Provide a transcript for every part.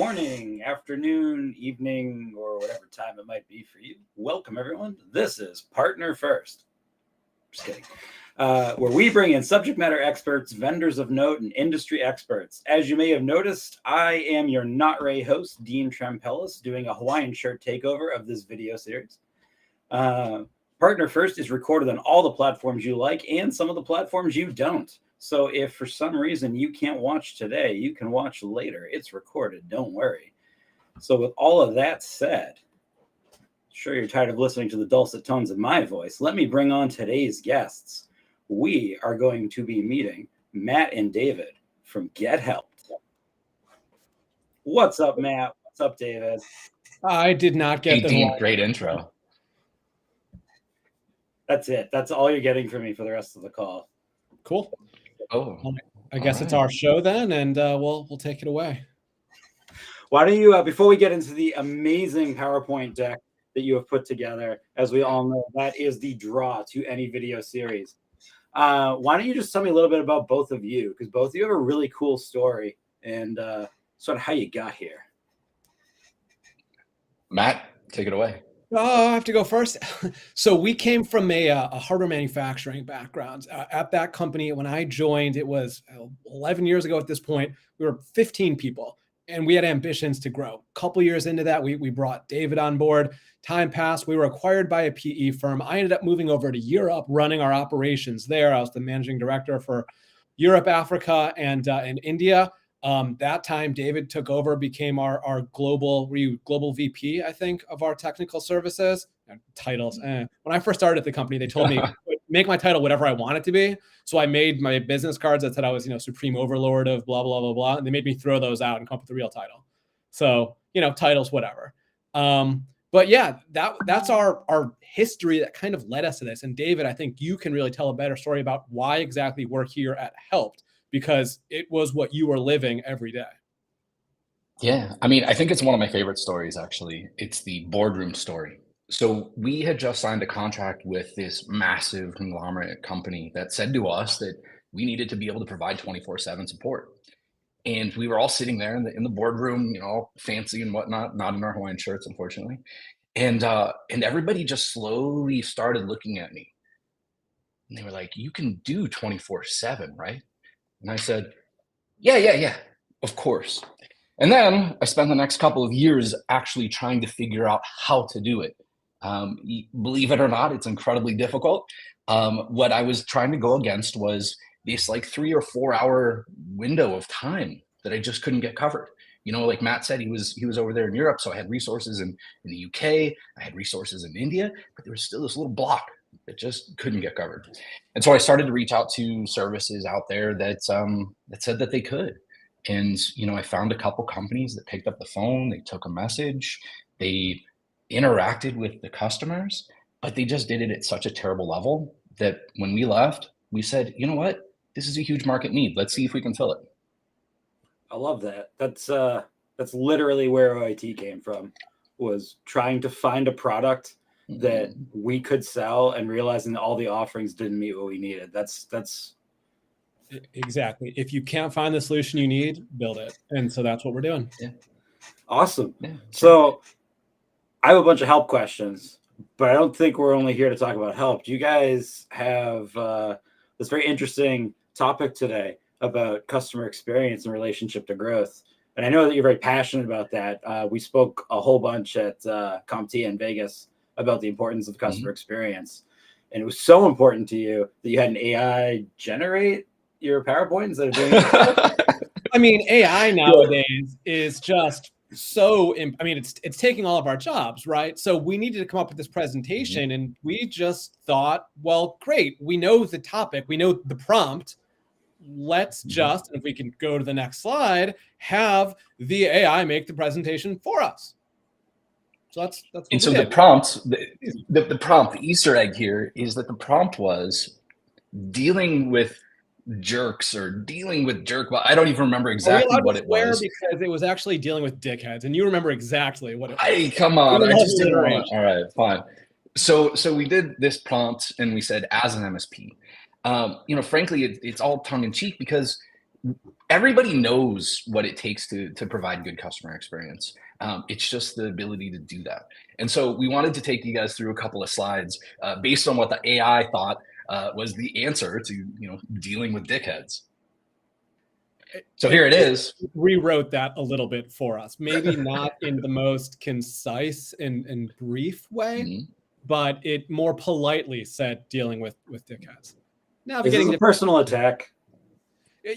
morning, afternoon, evening, or whatever time it might be for you. Welcome, everyone. This is Partner First. Just kidding. Where we bring in subject matter experts, vendors of note, and industry experts. As you may have noticed, I am your Not Ray host, Dean Trempellis, doing a Hawaiian shirt takeover of this video series. Partner First is recorded on all the platforms you like and some of the platforms you don't. So if for some reason you can't watch today, you can watch later. It's recorded, don't worry. So with all of that said, sure you're tired of listening to the dulcet tones of my voice. Let me bring on today's guests. We are going to be meeting Matt and David from Helpt. What's up, Matt? What's up, David? I did not get the great intro. That's it. That's all you're getting from me for the rest of the call. Cool. Oh, I guess it's our show then, and we'll take it away. Why don't you, before we get into the amazing PowerPoint deck that you have put together, as we all know, that is the draw to any video series. Why don't you just tell me a little bit about both of you, because both of you have a really cool story and sort of how you got here. Matt, take it away. Oh, I have to go first. So we came from a hardware manufacturing background. At that company, when I joined, it was 11 years ago at this point, we were 15 people and we had ambitions to grow. A couple years into that, we brought David on board. Time passed. We were acquired by a PE firm. I ended up moving over to Europe, running our operations there. I was the managing director for Europe, Africa, and India. That time, David took over, became our global VP, I think, of our technical services. Titles. When I first started at the company, they told me, make my title whatever I want it to be. So I made my business cards that said I was, Supreme Overlord of blah, blah, blah, blah. And they made me throw those out and come up with the real title. So, titles, whatever. But yeah, that's our history that kind of led us to this. And David, I think you can really tell a better story about why exactly we're here at Helpt, because it was what you were living every day. Yeah, I think it's one of my favorite stories, actually. It's the boardroom story. So we had just signed a contract with this massive conglomerate company that said to us that we needed to be able to provide 24/7 support. And we were all sitting there in the boardroom, all fancy and whatnot, not in our Hawaiian shirts, unfortunately. And everybody just slowly started looking at me. And they were like, "You can do 24/7, right?" And I said, yeah, of course. And then I spent the next couple of years actually trying to figure out how to do it. Believe it or not, it's incredibly difficult. What I was trying to go against was this 3 or 4 hour window of time that I just couldn't get covered. Like Matt said, he was over there in Europe, so I had resources in the UK, I had resources in India, but there was still this little block that just couldn't get covered. And so I started to reach out to services out there that said that they could. And, I found a couple companies that picked up the phone, they took a message, they interacted with the customers, but they just did it at such a terrible level that when we left, we said, you know what, this is a huge market need. Let's see if we can fill it. I love that. That's literally where OIT came from, was trying to find a product that we could sell and realizing that all the offerings didn't meet what we needed. That's exactly. If you can't find the solution you need, build it. And so that's what we're doing. Yeah. Awesome. Yeah, sure. So I have a bunch of Helpt questions, but I don't think we're only here to talk about Helpt. You guys have this very interesting topic today about customer experience in relationship to growth. And I know that you're very passionate about that. We spoke a whole bunch at CompTIA in Vegas about the importance of customer experience. And it was so important to you that you had an AI generate your PowerPoint instead of doing it. AI nowadays is just so, it's taking all of our jobs, right? So we needed to come up with this presentation and we just thought, well, great. We know the topic, we know the prompt. Let's just, if we can go to the next slide, have the AI make the presentation for us. So that's and so the prompt, the prompt, the Easter egg here is that the prompt was dealing with jerks or dealing with well, I don't even remember exactly what it was. Because it was actually dealing with dickheads, and you remember exactly what it was. Hey, come on, I just didn't want to. All right, fine. So we did this prompt and we said, as an MSP, frankly, it's all tongue in cheek because everybody knows what it takes to provide good customer experience. It's just the ability to do that. And so we wanted to take you guys through a couple of slides based on what the AI thought was the answer to dealing with dickheads. So here it is. Rewrote that a little bit for us. Maybe not in the most concise and brief way, but it more politely said dealing with dickheads. Now, this is a personal attack.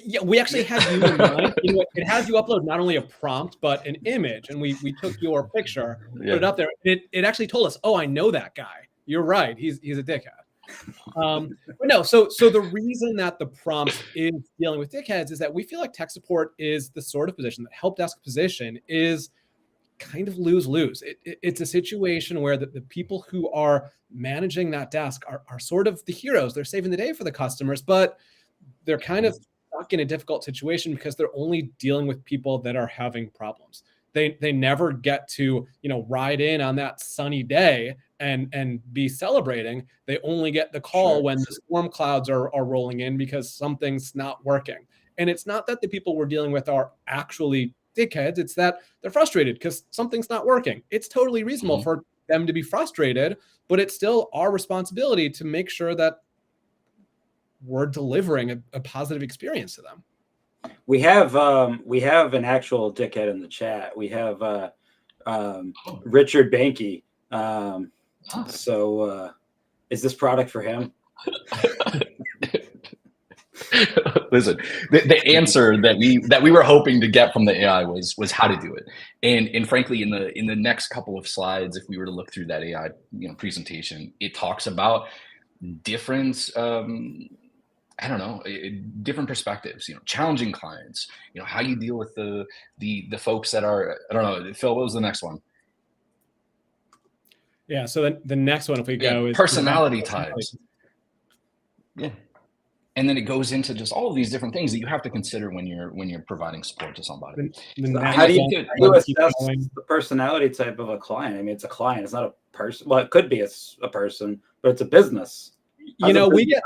Yeah, we actually had you in mind. It has you upload not only a prompt but an image, and we took your picture, put it up there. It actually told us, "Oh, I know that guy. You're right. He's a dickhead." But no, so the reason that the prompt is dealing with dickheads is that we feel like tech support is the sort of position that help desk position is kind of lose-lose. It's a situation where the people who are managing that desk are sort of the heroes. They're saving the day for the customers, but they're kind of stuck in a difficult situation because they're only dealing with people that are having problems. They never get to ride in on that sunny day and be celebrating. They only get the call when the storm clouds are rolling in because something's not working. And it's not that the people we're dealing with are actually dickheads. It's that they're frustrated because something's not working. It's totally reasonable for them to be frustrated, but it's still our responsibility to make sure that we're delivering a positive experience to them. We have an actual dickhead in the chat. We have Richard Banky. So is this product for him? Listen, the answer that we were hoping to get from the AI was how to do it, and frankly, in the next couple of slides, if we were to look through that AI presentation, it talks about different different perspectives, challenging clients, how you deal with the folks that are, I don't know, Phil, what was the next one? Yeah. So the next one, if we go, is personality types. Yeah. And then it goes into just all of these different things that you have to consider when you're providing support to somebody. How do you assess the personality type of a client? I mean, it's a client. It's not a person. Well, it could be a person, but it's a business. We get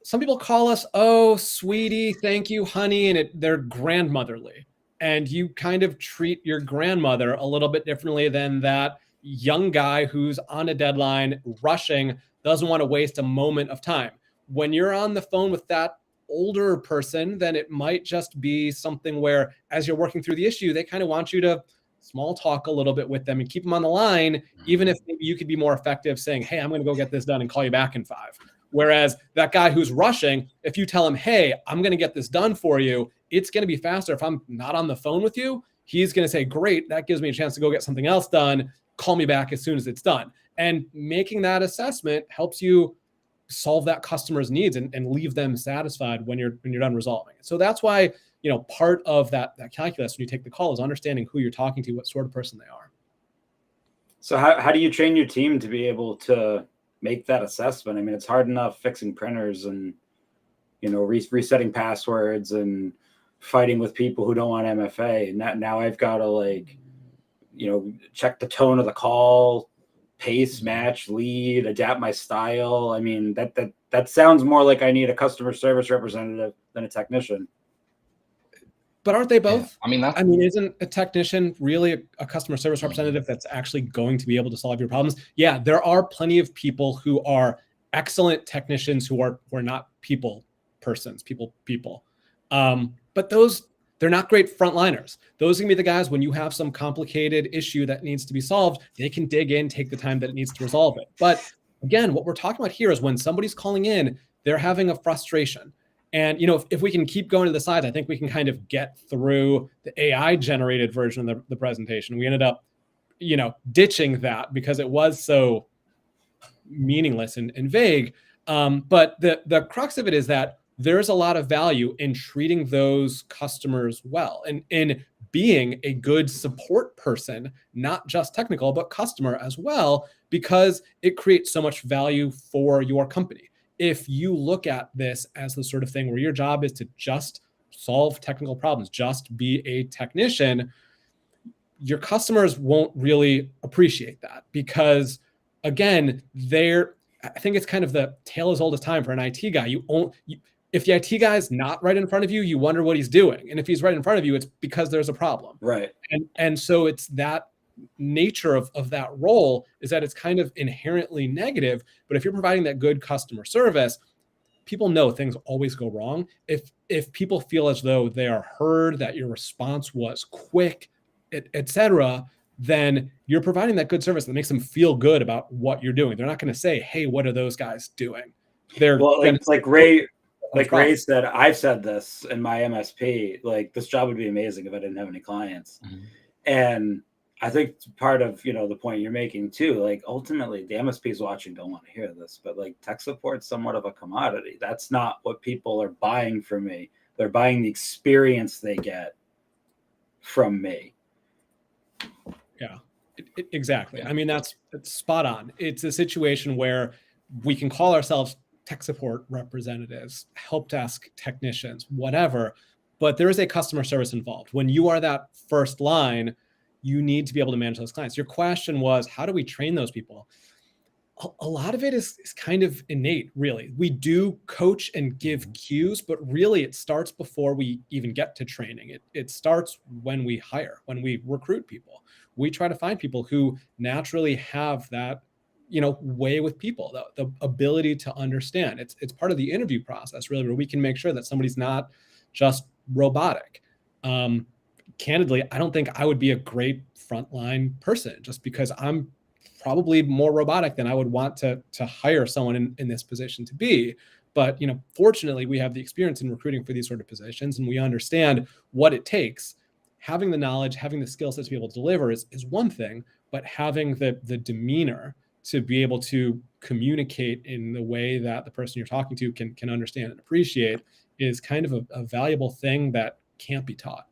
some people call us, "Oh, sweetie, thank you, honey," and they're grandmotherly. And you kind of treat your grandmother a little bit differently than that young guy who's on a deadline, rushing, doesn't want to waste a moment of time. When you're on the phone with that older person, then it might just be something where, as you're working through the issue, they kind of want you to small talk a little bit with them and keep them on the line, even if maybe you could be more effective saying, "Hey, I'm going to go get this done and call you back in 5. Whereas that guy who's rushing, if you tell him, "Hey, I'm going to get this done for you," it's going to be faster. If I'm not on the phone with you, he's going to say, "Great, that gives me a chance to go get something else done. Call me back as soon as it's done." And making that assessment helps you solve that customer's needs and leave them satisfied when you're done resolving it. So that's why, part of that calculus when you take the call is understanding who you're talking to, what sort of person they are. So how do you train your team to be able to make that assessment? I mean, it's hard enough fixing printers and, resetting passwords and fighting with people who don't want MFA. And now I've got to check the tone of the call, pace, match, lead, adapt my style. I mean, that sounds more like I need a customer service representative than a technician. But aren't they both? Yeah. Isn't a technician really a customer service representative that's actually going to be able to solve your problems? Yeah, there are plenty of people who are excellent technicians who are not people persons, people. But they're not great frontliners. Those are going to be the guys when you have some complicated issue that needs to be solved, they can dig in, take the time that it needs to resolve it. But again, what we're talking about here is when somebody's calling in, they're having a frustration. And, if we can keep going to the side, I think we can kind of get through the AI generated version of the presentation. We ended up, ditching that because it was so meaningless and vague. But the crux of it is that there's a lot of value in treating those customers well and in being a good support person, not just technical, but customer as well, because it creates so much value for your company. If you look at this as the sort of thing where your job is to just solve technical problems, just be a technician, your customers won't really appreciate that because, again, I think it's kind of the tale as old as time for an IT guy. If the IT guy is not right in front of you, you wonder what he's doing. And if he's right in front of you, it's because there's a problem. Right. And so it's that nature of that role is that it's kind of inherently negative. But if you're providing that good customer service, people know things always go wrong. If people feel as though they are heard, that your response was quick, et cetera, then you're providing that good service that makes them feel good about what you're doing. They're not going to say, "Hey, what are those guys doing?" They're like Ray said, I've said this in my MSP, like this job would be amazing if I didn't have any clients. Mm-hmm. And I think part of, the point you're making too, like ultimately the MSPs watching don't want to hear this, but like tech support's somewhat of a commodity. That's not what people are buying from me. They're buying the experience they get from me. Yeah, exactly. I mean, that's spot on. It's a situation where we can call ourselves tech support representatives, help desk technicians, whatever, but there is a customer service involved. When you are that first line, you need to be able to manage those clients. Your question was, how do we train those people? A lot of it is kind of innate, really. We do coach and give cues, but really it starts before we even get to training. It starts when we hire, when we recruit people. We try to find people who naturally have that, way with people, the ability to understand. It's part of the interview process, really, where we can make sure that somebody's not just robotic. Candidly, I don't think I would be a great frontline person just because I'm probably more robotic than I would want to hire someone in this position to be. But, fortunately, we have the experience in recruiting for these sort of positions, and we understand what it takes. Having the knowledge, having the skill set to be able to deliver is one thing, but having the demeanor to be able to communicate in the way that the person you're talking to can understand and appreciate is kind of a valuable thing that can't be taught.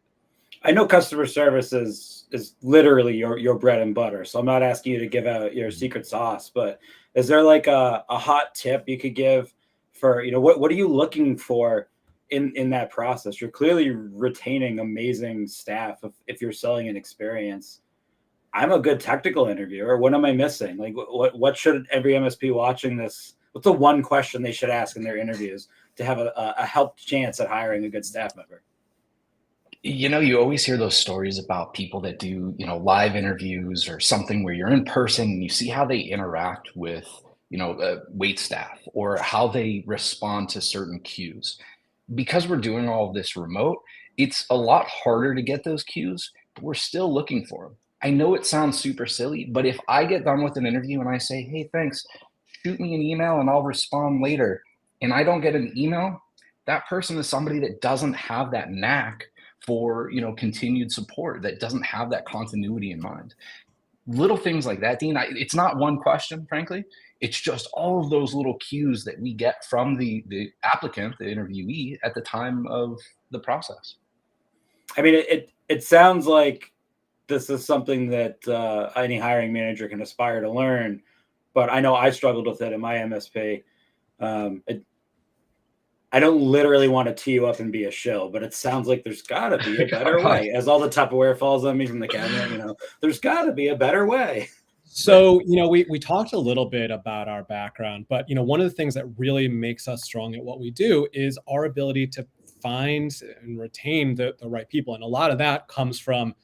I know customer service is literally your bread and butter. So I'm not asking you to give out your secret sauce, but is there like a hot tip you could give for, what are you looking for in that process? You're clearly retaining amazing staff if you're selling an experience. I'm a good technical interviewer. What am I missing? Like what should every MSP watching this, what's the one question they should ask in their interviews to have a helped chance at hiring a good staff member? You always hear those stories about people that do, live interviews or something where you're in person and you see how they interact with, wait staff or how they respond to certain cues. Because we're doing all of this remote, it's a lot harder to get those cues, but we're still looking for them. I know it sounds super silly, but if I get done with an interview and I say, "Hey, thanks, shoot me an email and I'll respond later," and I don't get an email, that person is somebody that doesn't have that knack for continued support, that doesn't have that continuity in mind. Little things like that, Dean. It's not one question, frankly. It's just all of those little cues that we get from the applicant, the interviewee, at the time of the process. I mean, it sounds like this is something that any hiring manager can aspire to learn, but I know I struggled with it in my MSP. I don't literally want to tee you up and be a shill, but it sounds like there's got to be a better way. As all the Tupperware falls on me from the cabinet, there's got to be a better way. So, we talked a little bit about our background, but, one of the things that really makes us strong at what we do is our ability to find and retain the right people. And a lot of that comes from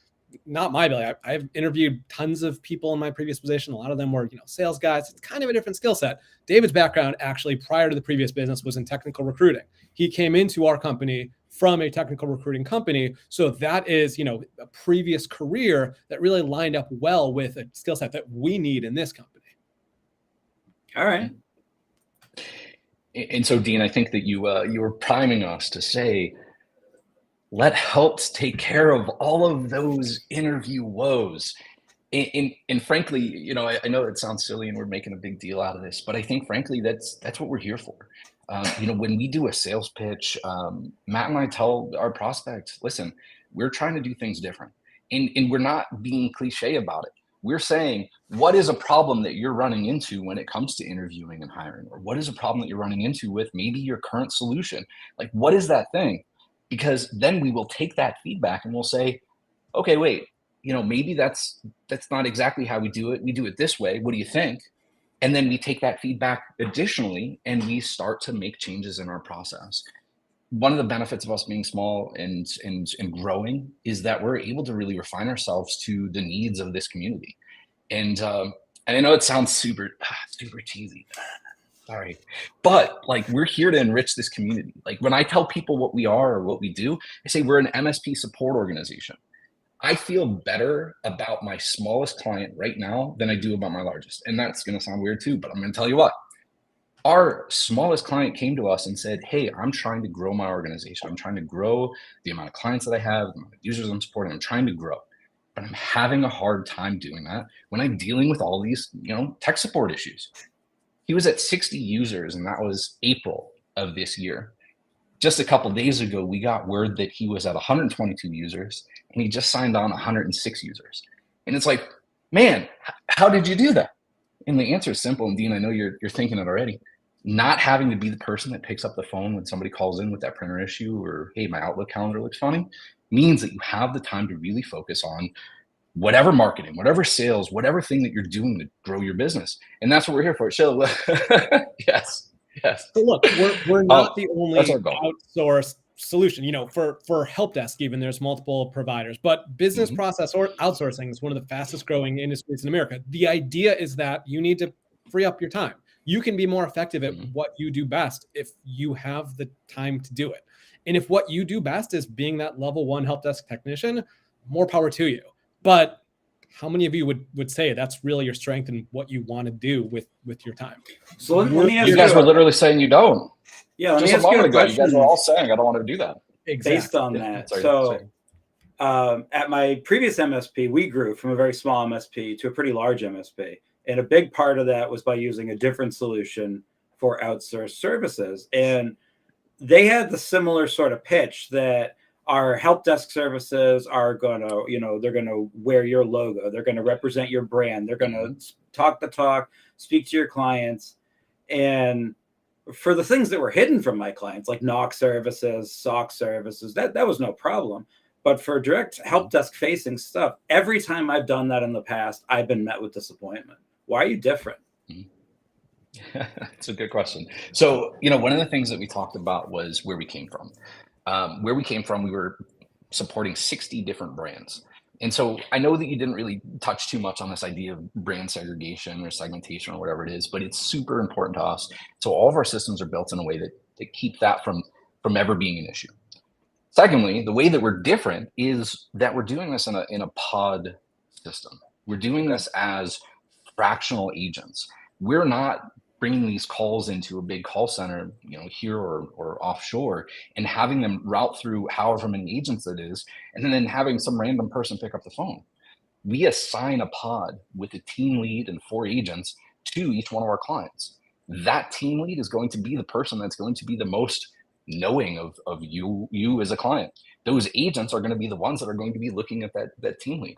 not my ability. I've interviewed tons of people in my previous position. A lot of them were, sales guys. It's kind of a different skill set. David's background actually prior to the previous business was in technical recruiting. He came into our company from a technical recruiting company. So that is, a previous career that really lined up well with a skill set that we need in this company. All right. And so, Dean, I think that you were priming us to say, let Helpt take care of all of those interview woes. And frankly, I know it sounds silly and we're making a big deal out of this, but I think frankly, that's what we're here for. When we do a sales pitch, Matt and I tell our prospects, listen, we're trying to do things different. And we're not being cliche about it. We're saying, what is a problem that you're running into when it comes to interviewing and hiring? Or what is a problem that you're running into with maybe your current solution? Like, what is that thing? Because then we will take that feedback and we'll say, okay, wait, maybe that's not exactly how we do it. We do it this way. What do you think? And then we take that feedback additionally, and we start to make changes in our process. one of the benefits of us being small and growing is that we're able to really refine ourselves to the needs of this community. And I know it sounds super cheesy. Sorry. But like, we're here to enrich this community. Like, when I tell people what we are or what we do, I say we're an MSP support organization. I feel better about my smallest client right now than I do about my largest. And that's going to sound weird too, but I'm going to tell you what. Our smallest client came to us and said, hey, I'm trying to grow my organization. I'm trying to grow the amount of clients that I have, the amount of users I'm supporting. I'm trying to grow. But I'm having a hard time doing that when I'm dealing with all these, tech support issues. He was at 60 users, and that was April of this year. Just a couple of days ago, we got word that he was at 122 users, and he just signed on 106 users. And it's like, man, how did you do that? And the answer is simple. And Dean, I know you're thinking it already. Not having to be the person that picks up the phone when somebody calls in with that printer issue, or, hey, my Outlook calendar looks funny, means that you have the time to really focus on whatever marketing, whatever sales, whatever thing that you're doing to grow your business. And that's what we're here for. So yes. So look, we're not the only outsourced solution. For help desk, even there's multiple providers, but business process or outsourcing is one of the fastest growing industries in America. The idea is that you need to free up your time. You can be more effective at what you do best if you have the time to do it. And if what you do best is being that level 1 help desk technician, more power to you. But how many of you would say that's really your strength and what you want to do with your time? So let me ask you guys were literally saying you don't. Yeah, let just me ask a moment you a ago, question. you guys were all saying I don't want to do that. Exactly. Based on that. Sorry, so at my previous MSP, we grew from a very small MSP to a pretty large MSP. And a big part of that was by using a different solution for outsourced services. And they had the similar sort of pitch that our help desk services are going to, they're going to wear your logo. They're going to represent your brand. They're going to talk the talk, speak to your clients. And for the things that were hidden from my clients, like knock services, SOC services, that was no problem. But for direct help desk facing stuff, every time I've done that in the past, I've been met with disappointment. Why are you different? That's a good question. So, one of the things that we talked about was where we came from. We were supporting 60 different brands. And so I know that you didn't really touch too much on this idea of brand segregation or segmentation or whatever it is, but it's super important to us. So all of our systems are built in a way that keep that from ever being an issue. Secondly, the way that we're different is that we're doing this in a pod system. We're doing this as fractional agents. We're not bringing these calls into a big call center, here or offshore, and having them route through however many agents it is, and then having some random person pick up the phone. We assign a pod with a team lead and 4 agents to each one of our clients. That team lead is going to be the person that's going to be the most knowing of you as a client. Those agents are going to be the ones that are going to be looking at that team lead.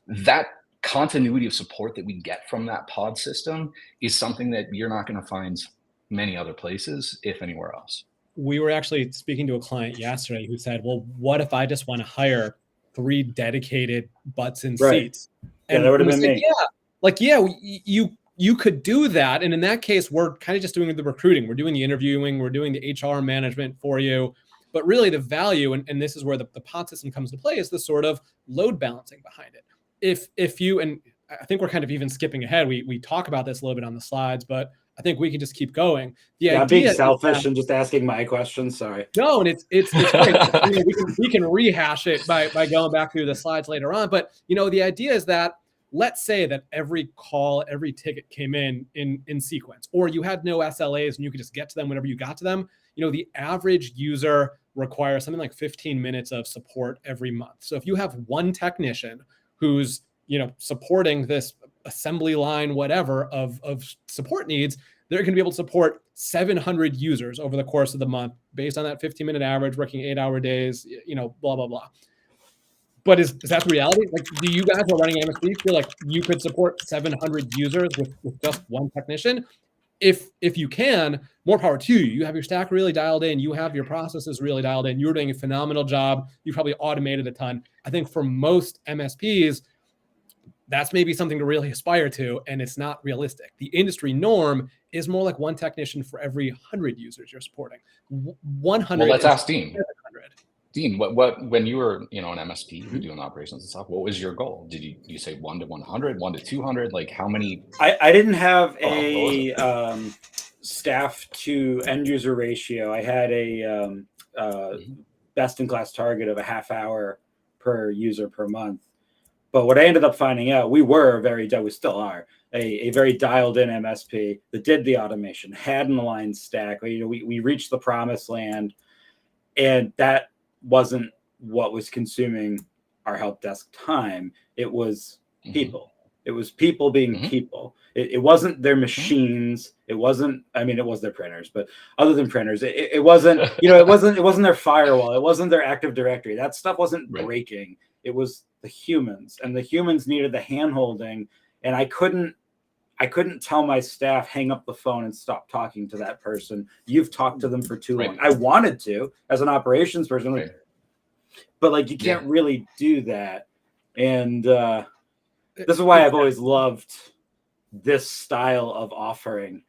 That continuity of support that we get from that pod system is something that you're not going to find many other places, if anywhere else. We were actually speaking to a client yesterday who said, well, what if I just want to hire 3 dedicated butts and seats? And that would have been me. You could do that. And in that case, we're kind of just doing the recruiting. We're doing the interviewing. We're doing the HR management for you. But really the value, and this is where the pod system comes to play, is the sort of load balancing behind it. If you, and I think we're kind of even skipping ahead. We talk about this a little bit on the slides, but I think we can just keep going. I'm being selfish and just asking my questions. Sorry. No, and it's great. we can rehash it by going back through the slides later on. But the idea is that, let's say that every call, every ticket came in sequence, or you had no SLAs and you could just get to them whenever you got to them. The average user requires something like 15 minutes of support every month. So if you have one technician who's supporting this assembly line, whatever of support needs, they're going to be able to support 700 users over the course of the month based on that 15-minute average, working 8-hour days, blah, blah, blah. But is that the reality? Like, do you guys who are running MSPs feel like you could support 700 users with just one technician? If you can, more power to you. You have your stack really dialed in. You have your processes really dialed in. You're doing a phenomenal job. You probably automated a ton. I think for most MSPs, that's maybe something to really aspire to, and it's not realistic. The industry norm is more like one technician for every 100 users you're supporting. 100. Well, let's ask Dean. 700. Dean, what when you were, an MSP, you were doing operations and stuff, what was your goal? Did you say 1 to 100, 1 to 200? Like how many? I didn't have a staff to end user ratio. I had a best in class target of a half hour per user per month. But what I ended up finding out, we still are a very dialed in MSP that did the automation, had an aligned stack. We reached the promised land, and that wasn't what was consuming our help desk time. It was people. It was people being people. It wasn't their machines. It wasn't, it was their printers, but other than printers, it wasn't, it wasn't their firewall. It wasn't their Active Directory. That stuff wasn't breaking. It was the humans, and the humans needed the hand-holding. And I couldn't tell my staff, hang up the phone and stop talking to that person. You've talked to them for too long. I wanted to as an operations person, but you can't really do that. And this is why I've always loved this style of offering,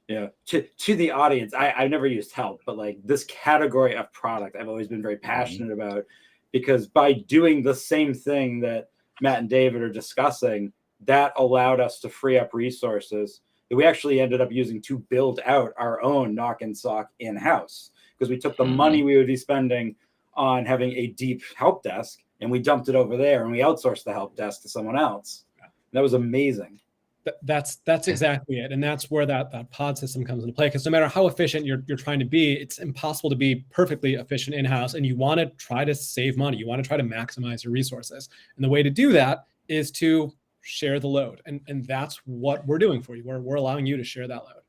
to the audience. I never used Help, but this category of product, I've always been very passionate about, because by doing the same thing that Matt and David are discussing, that allowed us to free up resources that we actually ended up using to build out our own knock and sock in-house, because we took the money we would be spending on having a deep help desk and we dumped it over there and we outsourced the help desk to someone else. That was amazing. That's exactly it. And that's where that pod system comes into play. Because no matter how efficient you're trying to be, it's impossible to be perfectly efficient in-house. And you want to try to save money. You want to try to maximize your resources. And the way to do that is to share the load. And that's what we're doing for you. We're allowing you to share that load.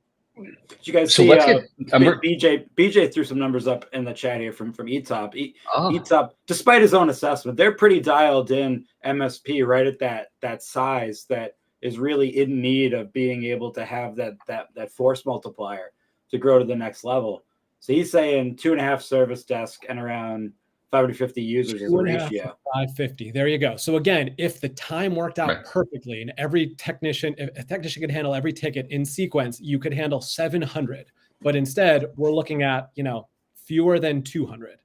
Did you guys see BJ threw some numbers up in the chat here from ETOP. ETOP, despite his own assessment, they're pretty dialed in MSP right at that size that is really in need of being able to have that force multiplier to grow to the next level. So he's saying 2.5 service desk and around 550 users as a ratio. 550. There you go. So again, if the time worked out perfectly and if a technician could handle every ticket in sequence, you could handle 700. But instead, we're looking at, fewer than 200.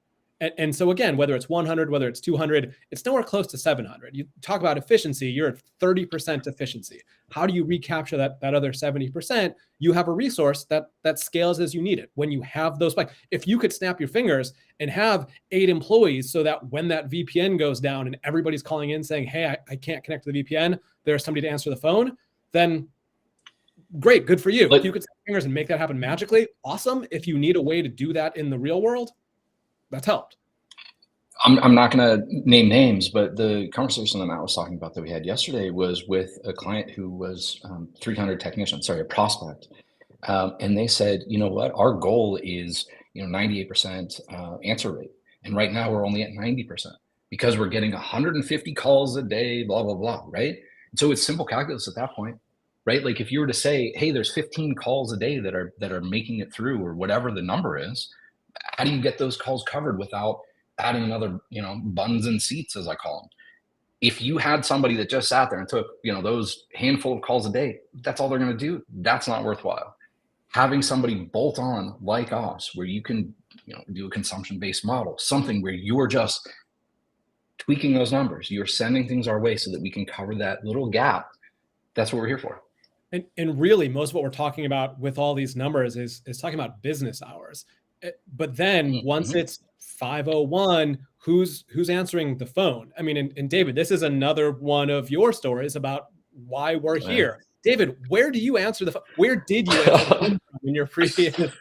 And so again, whether it's 100, whether it's 200, it's nowhere close to 700. You talk about efficiency, you're at 30% efficiency. How do you recapture that other 70%? You have a resource that scales as you need it. When you have those, if you could snap your fingers and have 8 employees so that when that VPN goes down and everybody's calling in saying, hey, I can't connect to the VPN, there's somebody to answer the phone, then great, good for you. If you could snap your fingers and make that happen magically, awesome. If you need a way to do that in the real world, that's Helpt. I'm not going to name names, but the conversation that Matt was talking about that we had yesterday was with a client who was 300 technicians, a prospect. And they said, you know what, our goal is, 98% answer rate. And right now we're only at 90% because we're getting 150 calls a day, blah, blah, blah, right? And so it's simple calculus at that point, right? Like if you were to say, hey, there's 15 calls a day that are making it through or whatever the number is, how do you get those calls covered without adding another, buns and seats, as I call them? If you had somebody that just sat there and took, those handful of calls a day, that's all they're going to do. That's not worthwhile. Having somebody bolt on like us, where you can, do a consumption-based model, something where you're just tweaking those numbers, you're sending things our way so that we can cover that little gap. That's what we're here for. And really, most of what we're talking about with all these numbers is talking about business hours. But then once it's 5:01, who's answering the phone? I mean, and David, this is another one of your stories about why we're here. David, where do you answer the phone? Where did you answer the phone in your previous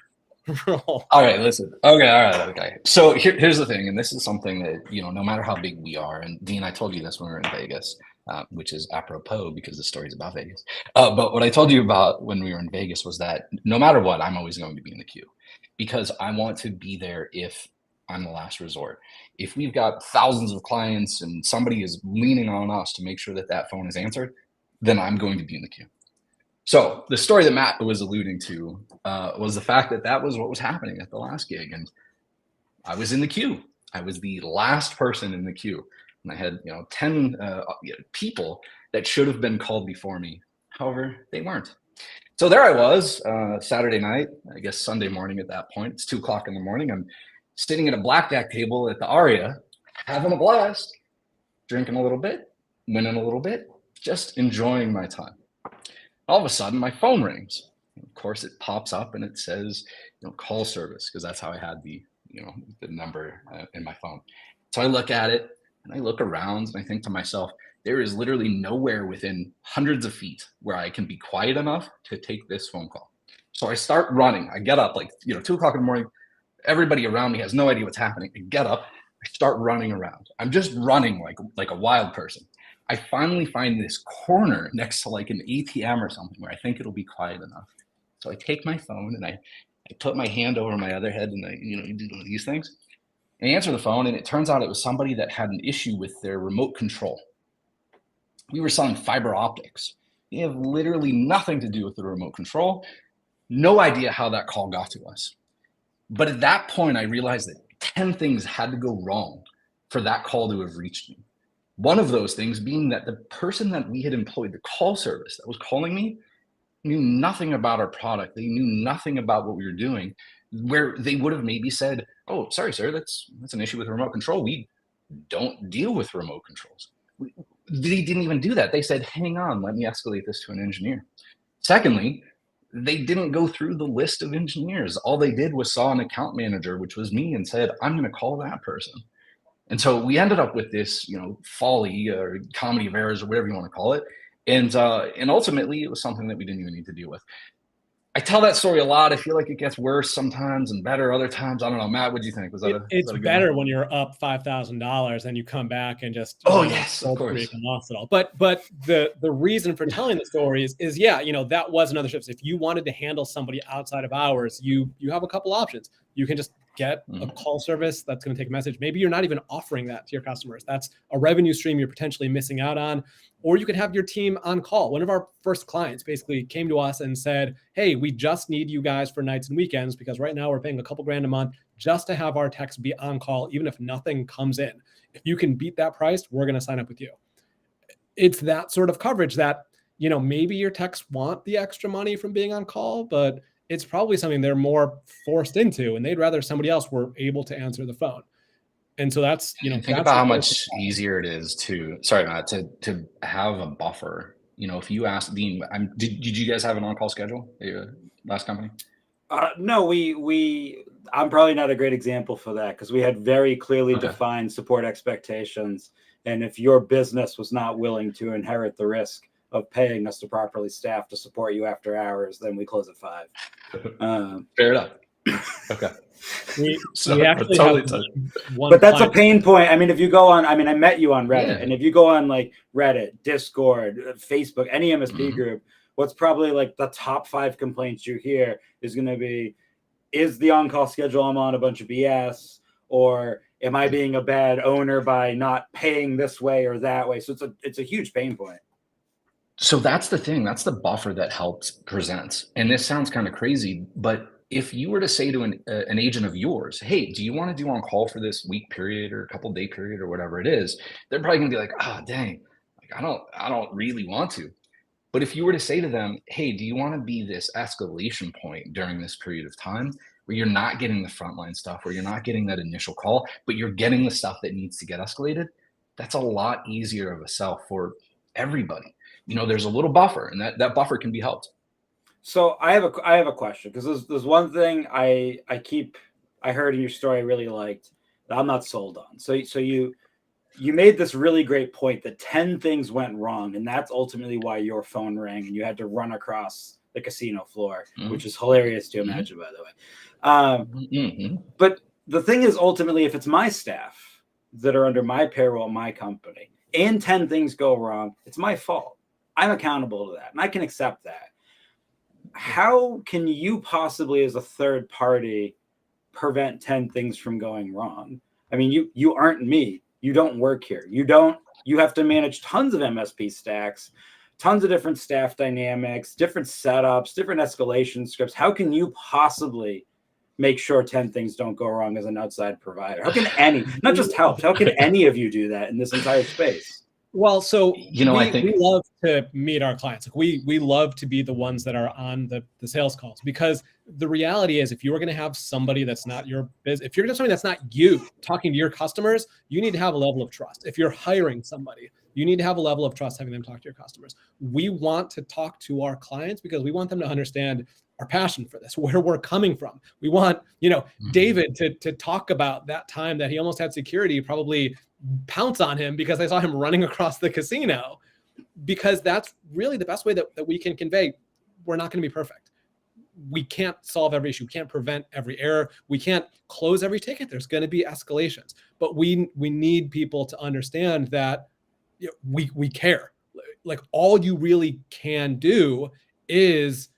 role? All right, listen. Okay. So here's the thing, and this is something that, no matter how big we are, and Dean, I told you this when we were in Vegas, which is apropos because the story's about Vegas. But what I told you about when we were in Vegas was that no matter what, I'm always going to be in the queue, because I want to be there if I'm the last resort. If we've got thousands of clients and somebody is leaning on us to make sure that phone is answered, then I'm going to be in the queue. So the story that Matt was alluding to was the fact that was what was happening at the last gig. And I was in the queue. I was the last person in the queue. And I had, 10 people that should have been called before me. However, they weren't. So there I was, Saturday night, I guess Sunday morning at that point. It's 2:00 in the morning. I'm sitting at a blackjack table at the Aria, having a blast, drinking a little bit, winning a little bit, just enjoying my time. All of a sudden, my phone rings. Of course, it pops up and it says, call service, because that's how I had the number in my phone. So I look at it and I look around and I think to myself, there is literally nowhere within hundreds of feet where I can be quiet enough to take this phone call. So I start running. I get up 2:00 in the morning. Everybody around me has no idea what's happening. I get up. I start running around. I'm just running like a wild person. I finally find this corner next to like an ATM or something where I think it'll be quiet enough. So I take my phone and I put my hand over my other head and I do one of these things. And I answer the phone and it turns out it was somebody that had an issue with their remote control. We were selling fiber optics. They have literally nothing to do with the remote control. No idea how that call got to us. But at that point, I realized that 10 things had to go wrong for that call to have reached me. One of those things being that the person that we had employed, the call service that was calling me, knew nothing about our product. They knew nothing about what we were doing, where they would have maybe said, "Oh, sorry, sir, that's an issue with remote control. We don't deal with remote controls." They didn't even do that. They said, "Hang on, let me escalate this to an engineer." Secondly, they didn't go through the list of engineers. All they did was saw an account manager, which was me, and said, "I'm going to call that person." And so we ended up with this, folly or comedy of errors or whatever you want to call it. And ultimately, it was something that we didn't even need to deal with. I tell that story a lot. I feel like it gets worse sometimes and better other times. I don't know, Matt, what do you think? It's better when you're up $5,000 and you come back and just yes, of course, lost it all. But the reason for telling the story is that was another shift. If you wanted to handle somebody outside of hours, you have a couple options. You can just get a call service that's going to take a message. Maybe you're not even offering that to your customers. That's a revenue stream you're potentially missing out on. Or you could have your team on call. One of our first clients basically came to us and said, "Hey, we just need you guys for nights and weekends because right now we're paying a couple grand a month just to have our techs be on call, even if nothing comes in. If you can beat that price, we're going to sign up with you." It's that sort of coverage that, maybe your techs want the extra money from being on call, but it's probably something they're more forced into and they'd rather somebody else were able to answer the phone. And so that's, think about how much easier it is to have a buffer. If you ask Dean, did you guys have an on-call schedule at your last company? No, I'm probably not a great example for that because we had very clearly defined support expectations. And if your business was not willing to inherit the risk of paying us to properly staff to support you after hours, then we close at 5. Fair enough. Okay. We actually one but that's a pain point. I mean, if you go on, I met you on Reddit, and if you go on like Reddit, Discord, Facebook, any MSP group, what's probably like the top 5 complaints you hear is going to be, is the on-call schedule I'm on a bunch of BS, or am I being a bad owner by not paying this way or that way? So it's a huge pain point. So that's the thing. That's the buffer that Helpt presents. And this sounds kind of crazy, but if you were to say to an agent of yours, "Hey, do you want to do on call for this week period or a couple day period or whatever it is?" They're probably gonna be like, "Oh, dang, like I don't really want to." But if you were to say to them, "Hey, do you want to be this escalation point during this period of time where you're not getting the frontline stuff, where you're not getting that initial call, but you're getting the stuff that needs to get escalated?" That's a lot easier of a sell for everybody. There's a little buffer, and that buffer can be helped. So I have a question, because there's one thing I heard in your story I really liked that I'm not sold on. So you made this really great point that 10 things went wrong, and that's ultimately why your phone rang and you had to run across the casino floor, which is hilarious to imagine, by the way. But the thing is, ultimately, if it's my staff that are under my payroll at my company and 10 things go wrong, it's my fault. I'm accountable to that, and I can accept that. How can you possibly, as a third party, prevent 10 things from going wrong? I mean, you aren't me. You don't work here. You have to manage tons of MSP stacks, tons of different staff dynamics, different setups, different escalation scripts. How can you possibly make sure 10 things don't go wrong as an outside provider? How can not just Helpt, how can any of you do that in this entire space? Well, so You know, I we think love to meet our clients. Like we love to be the ones that are on the sales calls, because the reality is, if you are going to have somebody that's not your business, if you're going to have somebody that's not you talking to your customers, you need to have a level of trust. If you're hiring somebody, you need to have a level of trust having them talk to your customers. We want to talk to our clients because we want them to understand our passion for this, where we're coming from. We want, David to talk about that time that he almost had security probably pounce on him because I saw him running across the casino, because that's really the best way that we can convey we're not going to be perfect. We can't solve every issue. We can't prevent every error. We can't close every ticket. There's going to be escalations, but we need people to understand that we care. Like, all you really can do is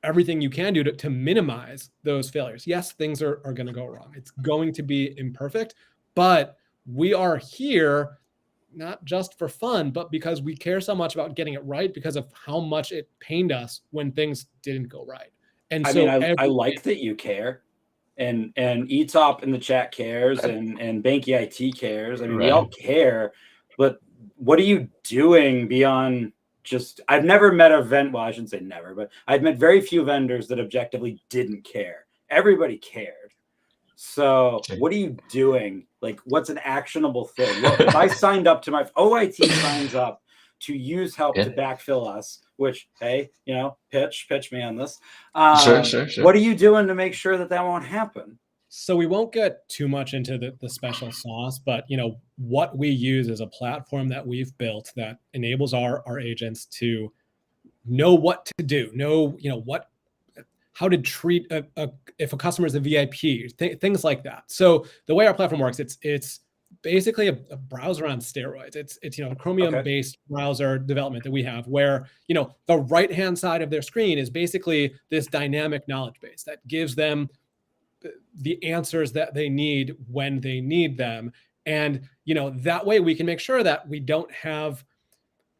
everything you can do to minimize those failures. Yes, things are going to go wrong. It's going to be imperfect, but we are here not just for fun, but because we care so much about getting it right, because of how much it pained us when things didn't go right. And I so mean, I like that you care, and ETOP in the chat cares, and Banky IT cares. I mean, we all care, but what are you doing beyond just? I've never met a vendor. Well, I shouldn't say never, but I've met very few vendors that objectively didn't care. Everybody cared. So what are you doing? Like, what's an actionable thing? Well, if I signed up to my OIT signs up to use Helpt to backfill us, which, hey, pitch me on this. Sure. What are you doing to make sure that won't happen? So we won't get too much into the special sauce, but what we use is a platform that we've built that enables our agents to know what to do, how to treat if a customer is a VIP, things like that. So the way our platform works, it's basically a browser on steroids. It's a Chromium-based browser development that we have, where the right-hand side of their screen is basically this dynamic knowledge base that gives them the answers that they need when they need them. And that way we can make sure that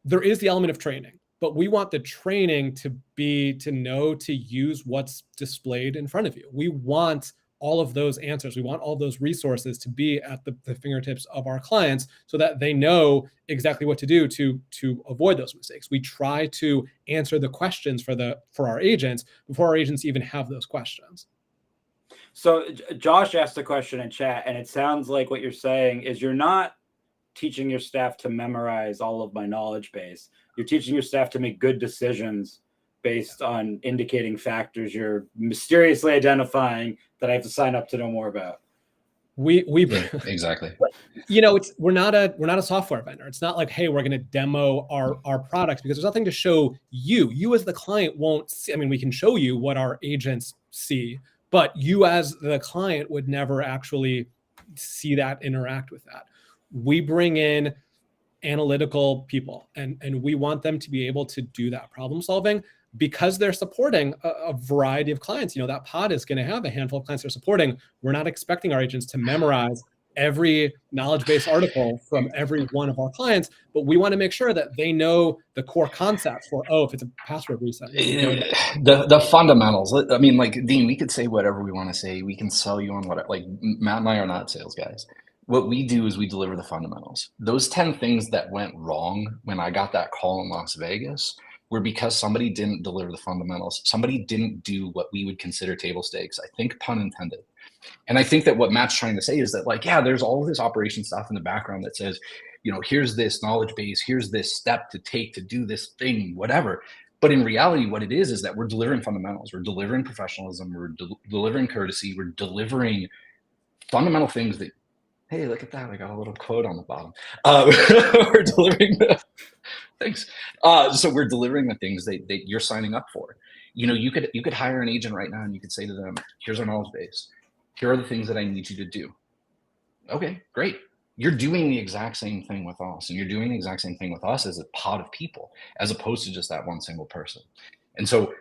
there is the element of training, but we want the training to know to use what's displayed in front of you. We want all of those answers. We want all those resources to be at the fingertips of our clients, so that they know exactly what to do to avoid those mistakes. We try to answer the questions for our agents before our agents even have those questions. So Josh asked a question in chat, and it sounds like what you're saying is you're not teaching your staff to memorize all of my knowledge base. You're teaching your staff to make good decisions based on indicating factors you're mysteriously identifying that I have to sign up to know more about. Exactly. We're not a software vendor. It's not like, hey, we're going to demo our products, because there's nothing to show you. You as the client won't see. I mean, we can show you what our agents see, but you as the client would never actually see that, interact with that. We bring in analytical people, and we want them to be able to do that problem solving, because they're supporting a variety of clients. That pod is going to have a handful of clients they're supporting. We're not expecting our agents to memorize every knowledge base article from every one of our clients, but we want to make sure that they know the core concepts for, if it's a password reset, the fundamentals. I mean, like, Dean, we could say whatever we want to say. We can sell you on whatever. Like, Matt and I are not sales guys. What we do is we deliver the fundamentals. Those 10 things that went wrong when I got that call in Las Vegas were because somebody didn't deliver the fundamentals. Somebody didn't do what we would consider table stakes. I think, pun intended. And I think that what Matt's trying to say is that, like, yeah, there's all of this operation stuff in the background that says, here's this knowledge base, here's this step to take to do this thing, whatever. But in reality, what it is that we're delivering fundamentals. We're delivering professionalism. We're delivering courtesy. We're delivering fundamental things that, hey, look at that. I got a little quote on the bottom. We're delivering thanks. So we're delivering the things that you're signing up for. You could hire an agent right now, and you could say to them, here's our knowledge base. Here are the things that I need you to do. Okay, great. You're doing the exact same thing with us, and you're doing the exact same thing with us as a pod of people, as opposed to just that one single person. And so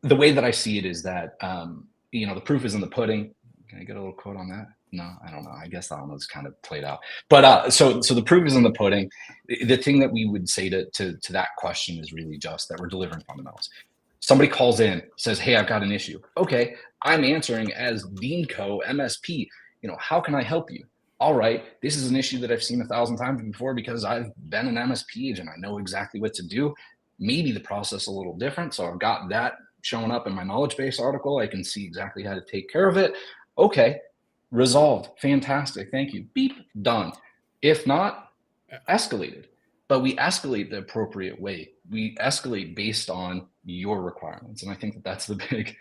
the way that I see it is that, the proof is in the pudding. Can I get a little quote on that? No, I don't know. I guess that one was kind of played out. But so the proof is in the pudding. The thing that we would say to that question is really just that we're delivering fundamentals. Somebody calls in, says, hey, I've got an issue. Okay, I'm answering as Dean Co. MSP. How can I help you? all right, this is an issue that I've seen 1,000 times before because I've been an MSP and I know exactly what to do. Maybe the process a little different. So I've got that showing up in my knowledge base article. I can see exactly how to take care of it. Okay, resolved. Fantastic. Thank you. Beep, done. If not, escalated. But we escalate the appropriate way. We escalate based on your requirements. And I think that that's the big,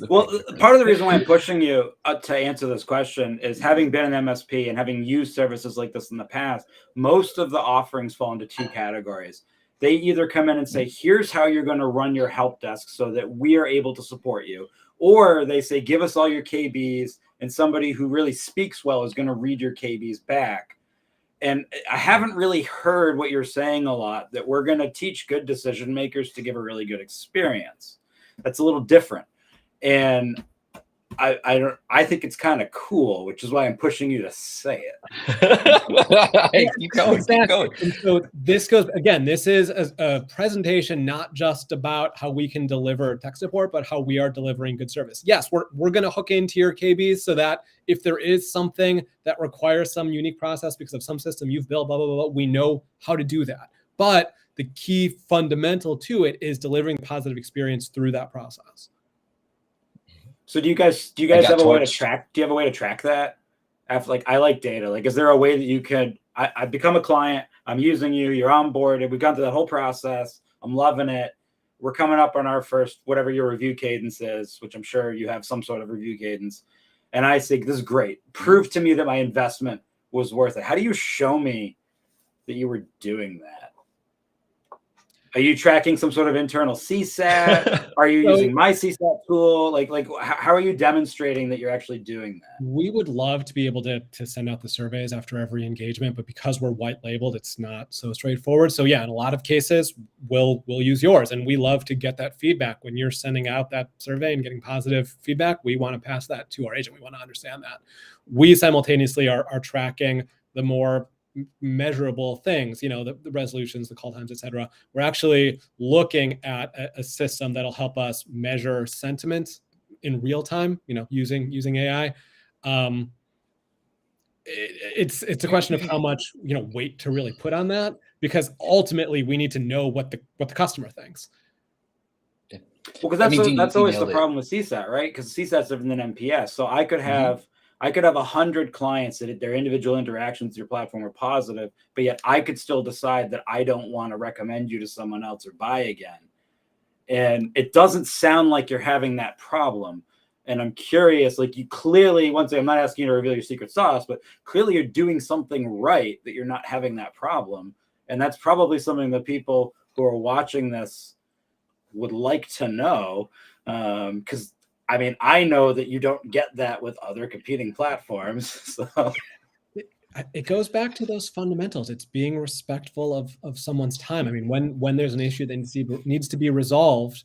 Well, part of the reason why I'm pushing you to answer this question is having been an MSP and having used services like this in the past, most of the offerings fall into two categories. They either come in and say, here's how you're going to run your help desk so that we are able to support you. Or they say, give us all your KBs, and somebody who really speaks well is going to read your KBs back. And I haven't really heard what you're saying a lot, that we're going to teach good decision makers to give a really good experience. That's a little different. And I think it's kind of cool, which is why I'm pushing you to say it. Hey, keep going, keep going. And so this goes, again, this is a presentation not just about how we can deliver tech support, but how we are delivering good service. Yes, we're going to hook into your KBs so that if there is something that requires some unique process because of some system you've built, blah, blah, blah, we know how to do that. But the key fundamental to it is delivering positive experience through that process. So do you guys have a way to track? Do you have a way to track that? After, like, I like data. Like, is there a way that you could? I become a client. I'm using you. You're on board. We've gone through that whole process. I'm loving it. We're coming up on our first, whatever your review cadence is, which I'm sure you have some sort of review cadence. And I say, this is great. Prove to me that my investment was worth it. How do you show me that you were doing that? Are you tracking some sort of internal CSAT? Are you using my CSAT tool? Like how are you demonstrating that you're actually doing that? We would love to be able to send out the surveys after every engagement, but because we're white labeled, it's not so straightforward. So yeah, in a lot of cases, we'll use yours, and we love to get that feedback. When you're sending out that survey and getting positive feedback, we want to pass that to our agent. We want to understand that. We simultaneously are tracking the more measurable things, the resolutions, the call times, et cetera. We're actually looking at a system that'll help us measure sentiment in real time, using AI. It's a question of how much, weight to really put on that, because ultimately we need to know what the customer thinks. Well, because that's always the problem with CSAT, right? Because CSAT is different than NPS. So I could have 100 clients that their individual interactions with your platform are positive, but yet I could still decide that I don't want to recommend you to someone else or buy again. And it doesn't sound like you're having that problem. And I'm curious, like, you clearly, once again, I'm not asking you to reveal your secret sauce, but clearly you're doing something right that you're not having that problem. And that's probably something that people who are watching this would like to know, because I mean, I know that you don't get that with other competing platforms. So it goes back to those fundamentals. It's being respectful of someone's time. I mean, when there's an issue that needs to be resolved,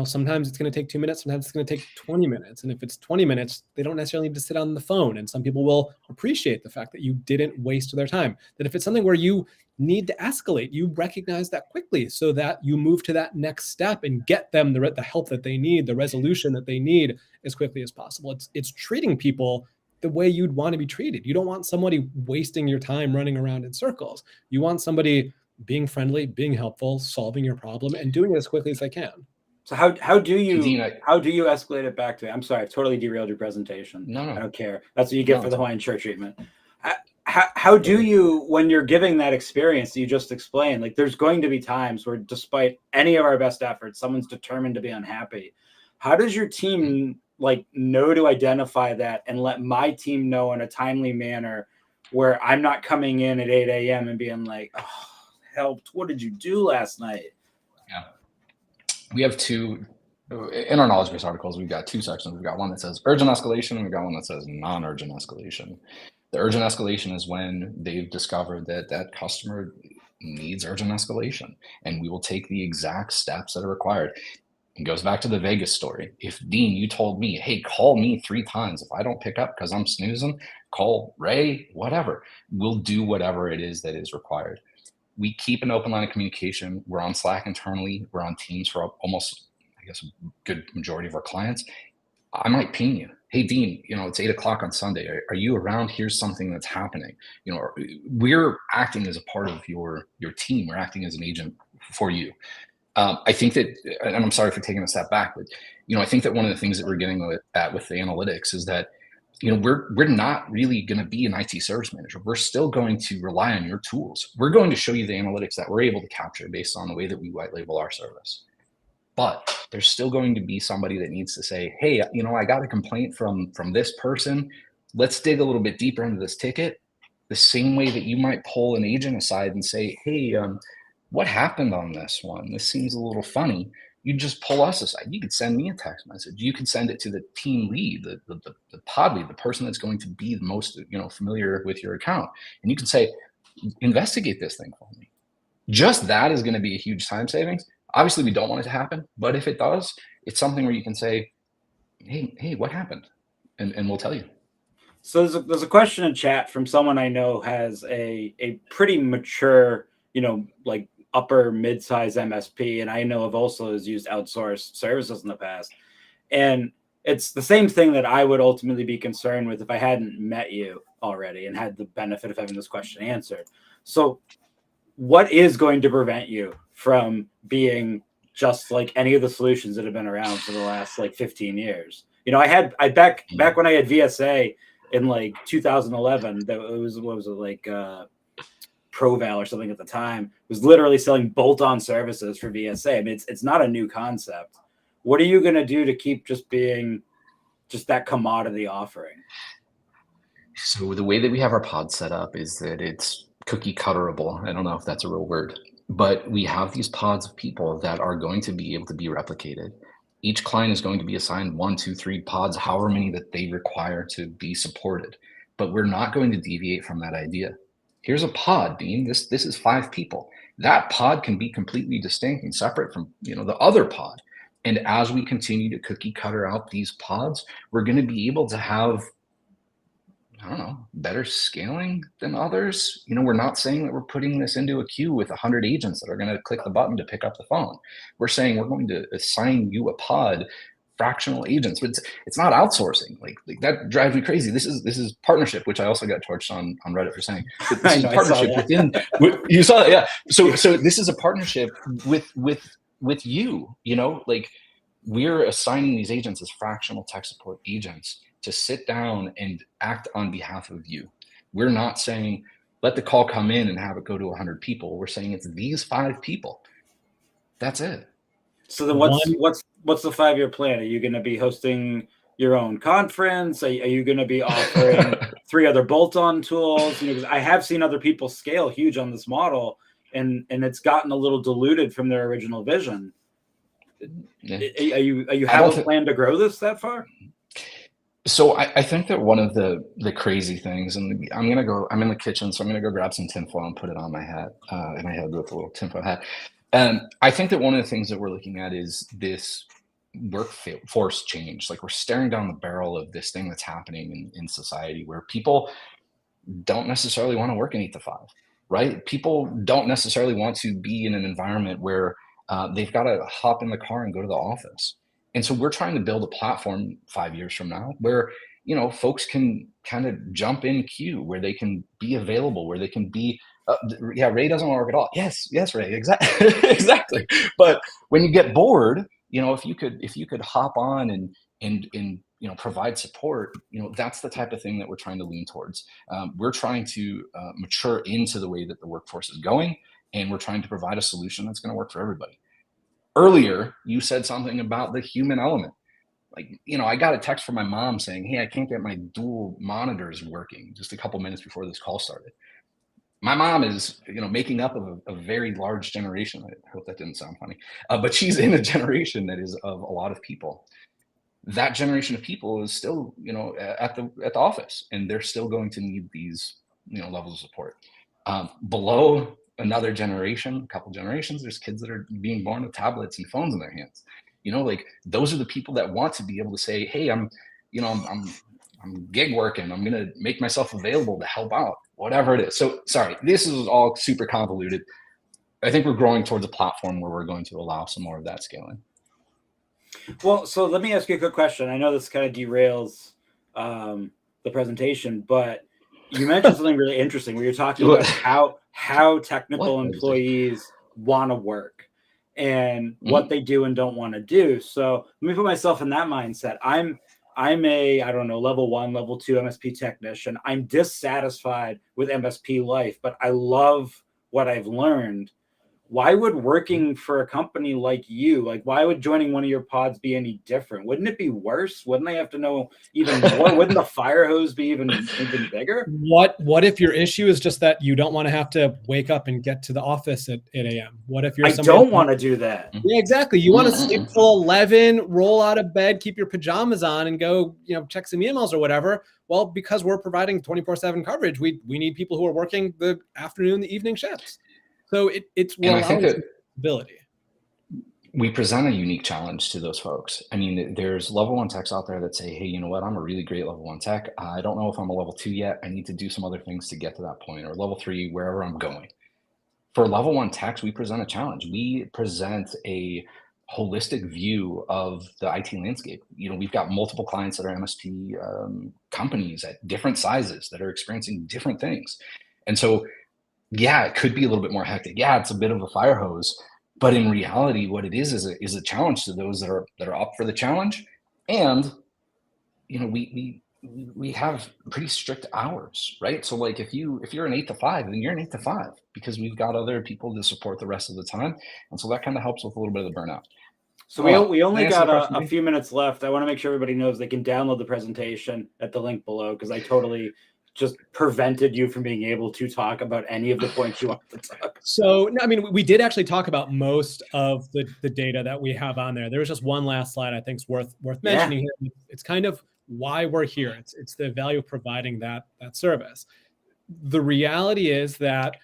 sometimes it's going to take 2 minutes, sometimes it's going to take 20 minutes. And if it's 20 minutes, they don't necessarily need to sit on the phone. And some people will appreciate the fact that you didn't waste their time. That if it's something where you need to escalate, you recognize that quickly so that you move to that next step and get them the help that they need, the resolution that they need as quickly as possible. It's treating people the way you'd want to be treated. You don't want somebody wasting your time running around in circles. You want somebody being friendly, being helpful, solving your problem, and doing it as quickly as they can. So how do you escalate it back to me? I'm sorry, I've totally derailed your presentation. No. I don't care. That's what you get for the Hawaiian shirt treatment. How do you, when you're giving that experience that you just explained, like, there's going to be times where, despite any of our best efforts, someone's determined to be unhappy. How does your team know to identify that and let my team know in a timely manner, where I'm not coming in at 8 a.m. and being like, oh, Helpt, what did you do last night? Yeah. We have two, in our knowledge base articles, we've got two sections. We've got one that says urgent escalation, and we've got one that says non-urgent escalation. The urgent escalation is when they've discovered that customer needs urgent escalation, and we will take the exact steps that are required. It goes back to the Vegas story. If, Dean, you told me, hey, call me 3 times. If I don't pick up because I'm snoozing, call Ray, whatever. We'll do whatever it is that is required. We keep an open line of communication. We're on Slack internally. We're on Teams for almost, I guess, a good majority of our clients. I might ping you. Hey, Dean, it's 8 o'clock on Sunday. Are you around? Here's something that's happening. We're acting as a part of your team. We're acting as an agent for you. I think that, and I'm sorry for taking a step back, but I think that one of the things that we're getting at with the analytics is that we're not really going to be an IT service manager. We're still going to rely on your tools. We're going to show you the analytics that we're able to capture based on the way that we white label our service. But there's still going to be somebody that needs to say, hey, I got a complaint from this person. Let's dig a little bit deeper into this ticket. The same way that you might pull an agent aside and say, hey, what happened on this one? This seems a little funny. You just pull us aside. You could send me a text message. You could send it to the team lead, the pod lead, the person that's going to be the most familiar with your account. And you can say, investigate this thing for me. Just that is going to be a huge time savings. Obviously, we don't want it to happen, but if it does, it's something where you can say, hey, what happened? And we'll tell you. So there's a question in chat from someone I know has a pretty mature, like upper mid-size MSP, and I know of also has used outsourced services in the past. And it's the same thing that I would ultimately be concerned with if I hadn't met you already and had the benefit of having this question answered. So what is going to prevent you from being just like any of the solutions that have been around for the last like 15 years? I back when I had VSA in like 2011, that it was, what was it, like ProVal or something at the time, was literally selling bolt-on services for VSA. I mean, it's not a new concept. What are you going to do to keep just being just that commodity offering? So the way that we have our pod set up is that it's cookie cutterable. I don't know if that's a real word, but we have these pods of people that are going to be able to be replicated. Each client is going to be assigned 1, 2, 3 pods, however many that they require to be supported. But we're not going to deviate from that idea. Here's a pod, Dean. This is 5 people. That pod can be completely distinct and separate from the other pod. And as we continue to cookie cutter out these pods, we're going to be able to have, I don't know, better scaling than others. We're not saying that we're putting this into a queue with 100 agents that are going to click the button to pick up the phone. We're saying we're going to assign you a pod, fractional agents, but it's not outsourcing. Like that drives me crazy. This is partnership, which I also got torched on Reddit for saying. This is partnership within. You saw that, yeah. So this is a partnership with you. Like we're assigning these agents as fractional tech support agents to sit down and act on behalf of you. We're not saying, let the call come in and have it go to 100 people. We're saying it's these 5 people. That's it. So then what's the 5-year plan? Are you going to be hosting your own conference? Are you going to be offering 3 other bolt-on tools? Because I have seen other people scale huge on this model, and it's gotten a little diluted from their original vision. Yeah. Are you have a plan to grow this that far? So I think that one of the crazy things, and I'm in the kitchen, so I'm going to go grab some tinfoil and put it on my hat, and my head with a little tinfoil hat. I think that one of the things that we're looking at is this workforce change. Like we're staring down the barrel of this thing that's happening in society where people don't necessarily want to work in 8 to 5, right? People don't necessarily want to be in an environment where they've got to hop in the car and go to the office. And so we're trying to build a platform 5 years from now where, folks can kind of jump in queue, where they can be available, where they can be, Ray doesn't want to work at all. Yes, Ray, exactly. Exactly. But when you get bored, if you could hop on and provide support, that's the type of thing that we're trying to lean towards. We're trying to mature into the way that the workforce is going, and we're trying to provide a solution that's going to work for everybody. Earlier, you said something about the human element. Like, I got a text from my mom saying, hey, I can't get my dual monitors working, just a couple minutes before this call started. My mom is, making up of a very large generation. I hope that didn't sound funny, but she's in a generation that is of a lot of people. That generation of people is still, at the office, and they're still going to need these, levels of support. Below another generation, a couple generations, there's kids that are being born with tablets and phones in their hands. Like those are the people that want to be able to say, hey, I'm gig working. I'm going to make myself available to help out, whatever it is. So sorry, this is all super convoluted. I think we're growing towards a platform where we're going to allow some more of that scaling. Well, so let me ask you a quick question. I know this kind of derails the presentation, but you mentioned something really interesting where you're talking about how technical employees want to work and what they do and don't want to do. So let me put myself in that mindset. I'm a, I don't know, level 1, level 2 MSP technician. I'm dissatisfied with MSP life, but I love what I've learned. Why would working for a company like you, like why would joining one of your pods be any different? Wouldn't it be worse? Wouldn't they have to know even more? Wouldn't the fire hose be even bigger? What if your issue is just that you don't want to have to wake up and get to the office at 8 a.m.? What if you're I don't want to do that. Yeah, exactly. You want to sleep till 11, roll out of bed, keep your pajamas on, and go, check some emails or whatever. Well, because we're providing 24/7 coverage, we need people who are working the afternoon, the evening shifts. So it's and I think that ability. we present a unique challenge to those folks. I mean, there's level 1 techs out there that say, hey, you know what? I'm a really great level 1 tech. I don't know if I'm a level 2 yet. I need to do some other things to get to that point, or level 3, wherever I'm going. For level 1 techs, we present a challenge. We present a holistic view of the IT landscape. We've got multiple clients that are MSP companies at different sizes that are experiencing different things. And so, yeah, it could be a little bit more hectic. Yeah, it's a bit of a fire hose, but in reality, what it is a challenge to those that are up for the challenge. And we have pretty strict hours, right? So like if you're an 8 to 5, then you're an 8 to 5 because we've got other people to support the rest of the time, and so that kind of helps with a little bit of the burnout. So we only got a few minutes left. I want to make sure everybody knows they can download the presentation at the link below, because I totally just prevented you from being able to talk about any of the points you wanted to talk. So, I mean, we did actually talk about most of the data that we have on there. There was just one last slide I think is worth mentioning here. It's kind of why we're here. It's the value of providing that service. The reality is that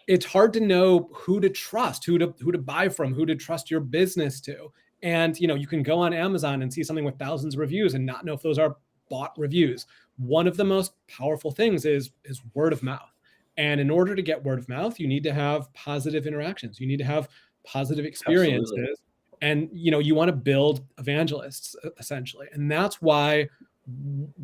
it's hard to know who to trust, who to buy from, who to trust your business to. And you can go on Amazon and see something with thousands of reviews and not know if those are bought reviews. One of the most powerful things is word of mouth. And in order to get word of mouth, you need to have positive interactions. You need to have positive experiences. Absolutely. And you want to build evangelists essentially. And that's why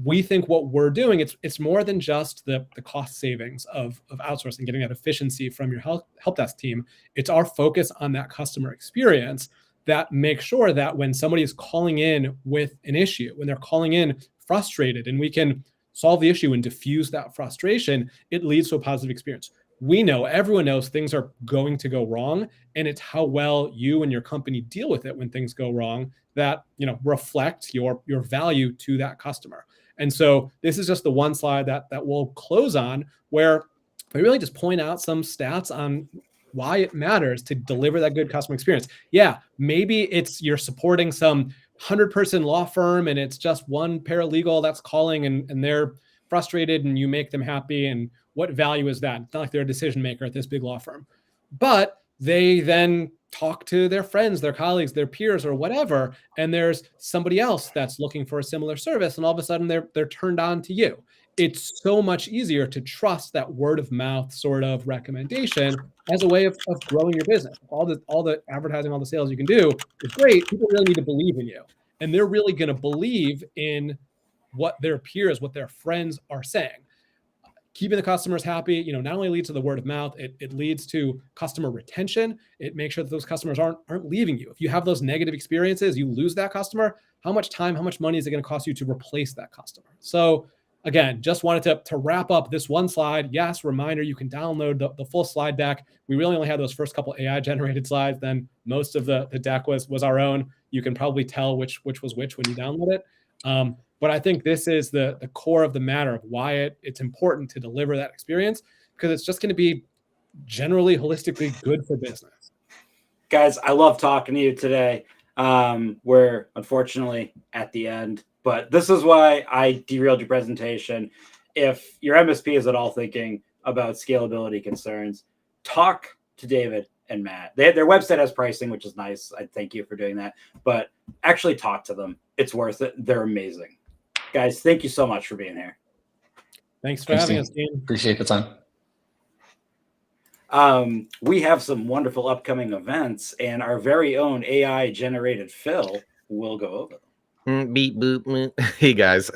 we think what we're doing, it's more than just the cost savings of outsourcing, getting that efficiency from your help desk team. It's our focus on that customer experience that makes sure that when somebody is calling in with an issue, when they're calling in frustrated, and we can solve the issue and diffuse that frustration, it leads to a positive experience. We know, everyone knows things are going to go wrong, and it's how well you and your company deal with it when things go wrong that reflect your value to that customer. And so this is just the one slide that we'll close on, where we really just point out some stats on why it matters to deliver that good customer experience. Yeah, maybe it's you're supporting some 100-person law firm and it's just one paralegal that's calling and they're frustrated and you make them happy. And what value is that? It's not like they're a decision maker at this big law firm, but they then talk to their friends, their colleagues, their peers, or whatever, and there's somebody else that's looking for a similar service, and all of a sudden they're turned on to you. It's so much easier to trust that word of mouth sort of recommendation as a way of growing your business. All the advertising, all the sales you can do is great. People really need to believe in you, and they're really going to believe in what their peers, what their friends are saying. Keeping the customers happy, not only leads to the word of mouth, it leads to customer retention. It makes sure that those customers aren't leaving you. If you have those negative experiences, you lose that customer. How much time, how much money is it going to cost you to replace that customer? So again, just wanted to wrap up this one slide. Yes, reminder, you can download the full slide deck. We really only had those first couple AI generated slides. Then most of the deck was our own. You can probably tell which was which when you download it. But I think this is the core of the matter of why it's important to deliver that experience, because it's just going to be generally holistically good for business. Guys, I love talking to you today. We're unfortunately at the end, but this is why I derailed your presentation. If your MSP is at all thinking about scalability concerns, talk to David and Matt. Their website has pricing, which is nice. I thank you for doing that, but actually talk to them. It's worth it. They're amazing. Guys, thank you so much for being here. Thanks for having us, Dean. Appreciate the time. We have some wonderful upcoming events, and our very own AI generated Phil we'll go over them. Beep boop. Hey guys,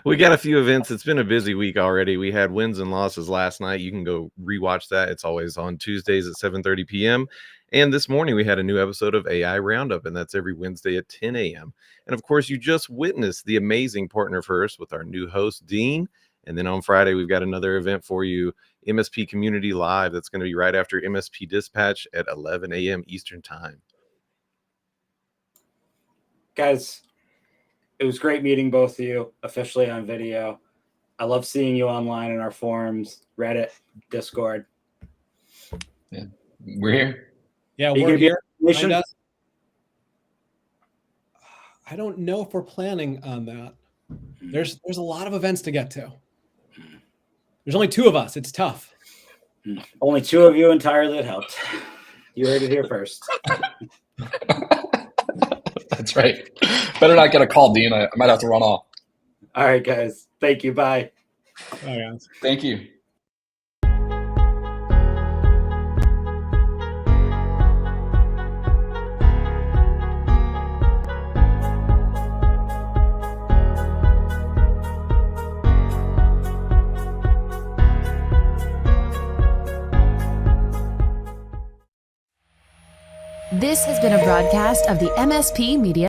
we got a few events. It's been a busy week already. We had wins and losses last night. You can go rewatch that. It's always on Tuesdays at 7:30 p.m. And this morning we had a new episode of AI Roundup, and that's every Wednesday at 10 a.m. And of course, you just witnessed the amazing Partner First with our new host, Dean. And then on Friday, we've got another event for you, MSP Community Live. That's going to be right after MSP Dispatch at 11 a.m. Eastern Time. Guys, it was great meeting both of you officially on video. I love seeing you online in our forums, Reddit, Discord. Yeah, we're here. Yeah, we're here. I don't know if we're planning on that. There's a lot of events to get to. There's only 2 of us. It's tough. Only 2 of you entirely at Helpt. You heard it here first. That's right. Better not get a call, Dean. I might have to run off. All right, guys. Thank you. Bye. Bye, guys. Thank you. This has been a broadcast of the MSP Media